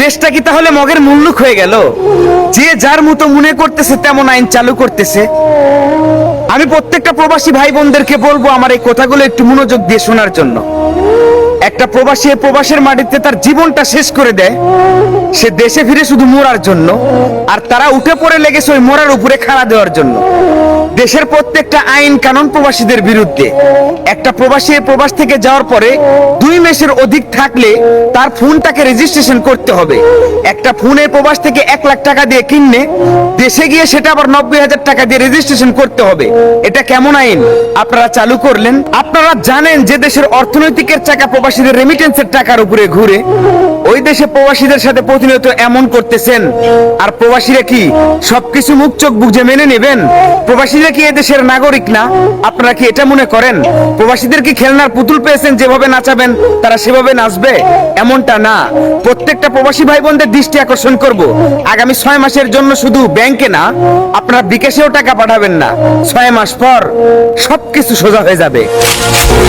দেশটা কি তাহলে মগের মুল্লুক হয়ে গেল? যে যার মতো মনে করতেছে তেমন আইন চালু করতেছে। আমি প্রত্যেকটা প্রবাসী ভাই বোনদেরকে বলবো আমার এই কথাগুলো একটু মনোযোগ দিয়ে শোনার জন্য। একটা প্রবাসী প্রবাসের মাটিতে তার জীবনটা শেষ করে দেয়, সে দেশে ফিরে শুধু মরার জন্য, আর তারা উঠে পড়ে লেগেছে ওই মরার উপরে খাড়া দেওয়ার জন্য। দেশের প্রত্যেকটা আইন কানুন প্রবাসীদের বিরুদ্ধে। একটা প্রবাসী প্রবাস থেকে যাওয়ার পরে 2 মাসের অধিক থাকলে তার ফোনটাকে রেজিস্ট্রেশন করতে হবে। একটা ফোনের প্রবাস থেকে 1 লাখ টাকা দিয়ে কিনলে দেশে গিয়ে সেটা আবার 90,000 টাকা দিয়ে রেজিস্ট্রেশন করতে হবে। এটা কেমন আইন আপনারা চালু করলেন? আপনারা জানেন যে দেশের অর্থনৈতিকের চাকা প্রবাসীদের রেমিটেন্সের টাকার উপরে ঘুরে, ওই দেশে প্রবাসীদের সাথে প্রতিনিয়ত এমন করতেছেন। আর প্রবাসীরা কি সবকিছু মুখ চোখ বুঝে মেনে নেবেন? প্রবাসীরা কি এদেশের নাগরিক না? আপনারা কি এটা মনে করেন প্রবাসীদের কি খেলনার পুতুল পেয়েছেন, যেভাবে নাচাবেন তারা সেভাবে নাচবে? এমনটা না। প্রত্যেকটা প্রবাসী ভাই বোনদের দৃষ্টি আকর্ষণ করব, আগামী 6 মাসের জন্য শুধু ব্যাংকে না, আপনারা বিকাশেও টাকা পাঠাবেন না। 6 মাস পর সবকিছু সোজা হয়ে যাবে।